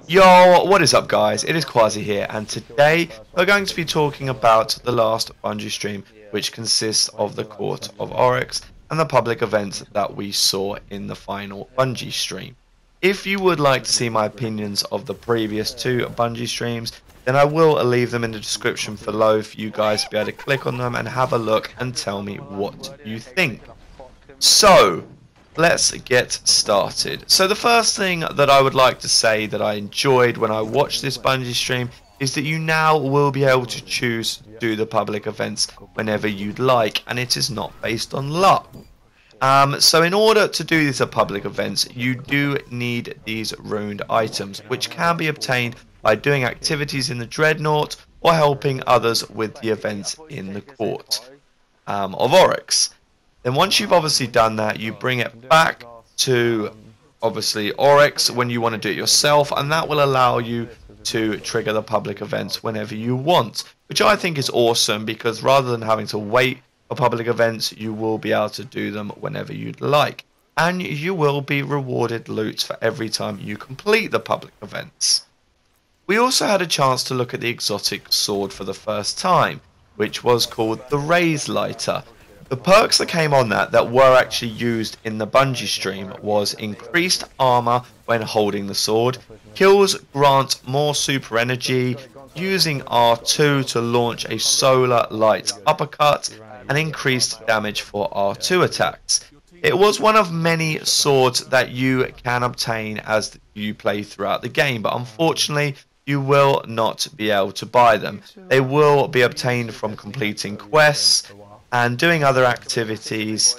Yo, what is up guys? It is Qwarzi here, and today we're going to be talking about the last Bungie stream, which consists of the Court of Oryx and the public events that we saw in the final Bungie stream. If you would like to see my opinions of the previous two Bungie streams, then I will leave them in the description below for you guys to be able to click on them and have a look and tell me what you think. So, let's get started. So the first thing that I would like to say that I enjoyed when I watched this Bungie stream is that you now will be able to choose to do the public events whenever you'd like, and it is not based on luck. So in order to do these public events, you do need these ruined items, which can be obtained by doing activities in the Dreadnought or helping others with the events in the Court of Oryx. Then once you've obviously done that, you bring it back to obviously Oryx when you want to do it yourself, and that will allow you to trigger the public events whenever you want, which I think is awesome, because rather than having to wait for public events, you will be able to do them whenever you'd like, and you will be rewarded loot for every time you complete the public events. We also had a chance to look at the exotic sword for the first time, which was called the Raise Lighter. The perks that came on that were actually used in the Bungie stream was increased armor when holding the sword, kills grant more super energy, using R2 to launch a solar light uppercut, and increased damage for R2 attacks. It was one of many swords that you can obtain as you play throughout the game, but unfortunately you will not be able to buy them. They will be obtained from completing quests and doing other activities,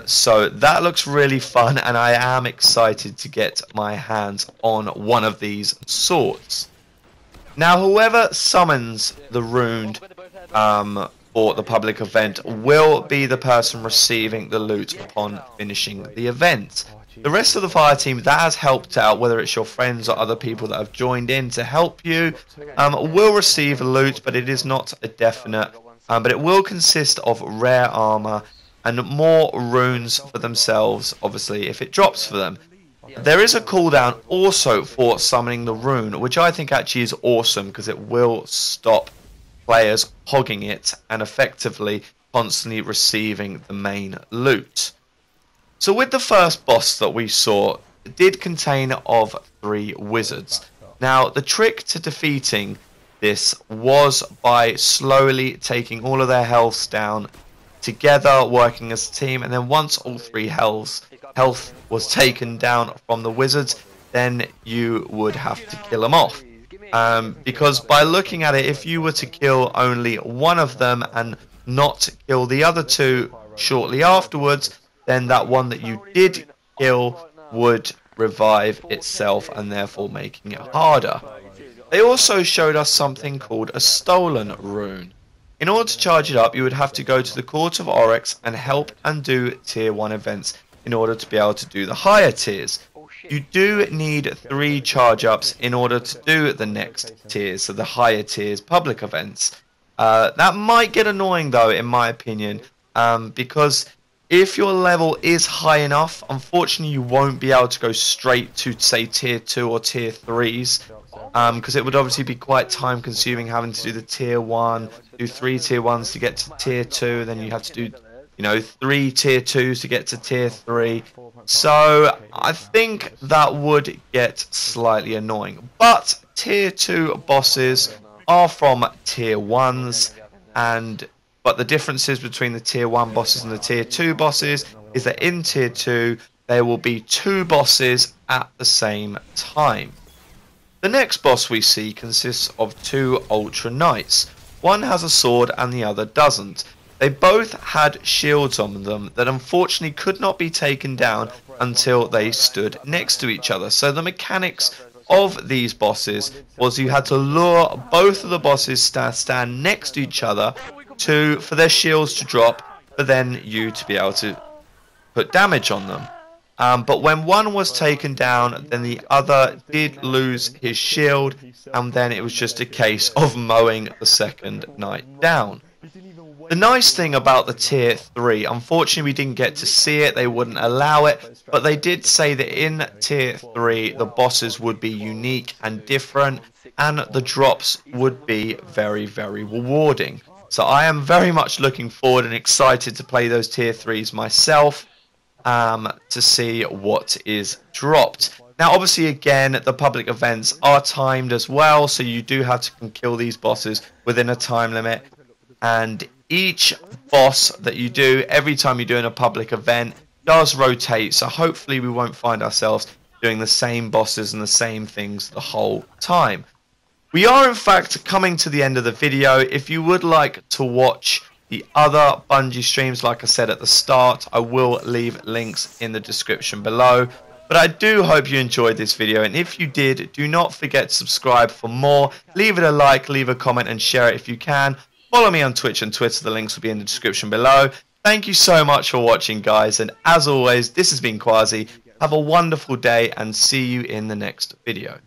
so that looks really fun, and I am excited to get my hands on one of these swords. Now whoever summons the ruined for the public event will be the person receiving the loot upon finishing the event. The rest of the fire team that has helped out, whether it's your friends or other people that have joined in to help you, will receive loot, but it is not a definite. But it will consist of rare armor and more runes for themselves, obviously, if it drops for them. There is a cooldown also for summoning the rune, which I think actually is awesome, because it will stop players hogging it and effectively constantly receiving the main loot. So with the first boss that we saw, it did contain of 3 wizards. Now the trick to defeating this was by slowly taking all of their health down together, working as a team, and then once all 3 health was taken down from the wizards, then you would have to kill them off. Because by looking at it, if you were to kill only one of them and not kill the other 2 shortly afterwards, then that one that you did kill would revive itself, and therefore making it harder. They also showed us something called a stolen rune. In order to charge it up, you would have to go to the Court of Oryx and help and do tier 1 events in order to be able to do the higher tiers. You do need 3 charge ups in order to do the next tiers, so the higher tiers public events. That might get annoying though, in my opinion, because if your level is high enough, unfortunately you won't be able to go straight to, say, tier 2 or tier 3s, because it would obviously be quite time consuming having to do the tier 1, do 3 tier 1s to get to tier 2, then you have to do, 3 tier 2s to get to tier 3. So I think that would get slightly annoying. But tier 2 bosses are from tier 1s, but the differences between the tier 1 bosses and the tier 2 bosses is that in tier 2 there will be 2 bosses at the same time. The next boss we see consists of 2 Ultra Knights. One has a sword and the other doesn't. They both had shields on them that unfortunately could not be taken down until they stood next to each other. So the mechanics of these bosses was you had to lure both of the bosses to stand next to each other for their shields to drop, for then you to be able to put damage on them. But when one was taken down, then the other did lose his shield, and then it was just a case of mowing the second knight down. The nice thing about the tier 3, unfortunately we didn't get to see it, they wouldn't allow it, but they did say that in tier 3 the bosses would be unique and different, and the drops would be very, very rewarding. So I am very much looking forward and excited to play those tier 3s myself, to see what is dropped. Now obviously again the public events are timed as well, so you do have to kill these bosses within a time limit, and each boss that you do every time you're doing a public event does rotate, so hopefully we won't find ourselves doing the same bosses and the same things the whole time. We are in fact coming to the end of the video. If you would like to watch the other Bungie streams, like I said at the start, I will leave links in the description below. But I do hope you enjoyed this video, and if you did, do not forget to subscribe for more. Leave it a like, leave a comment and share it if you can. Follow me on Twitch and Twitter, the links will be in the description below. Thank you so much for watching, guys, and as always, this has been Qwarzi. Have a wonderful day and see you in the next video.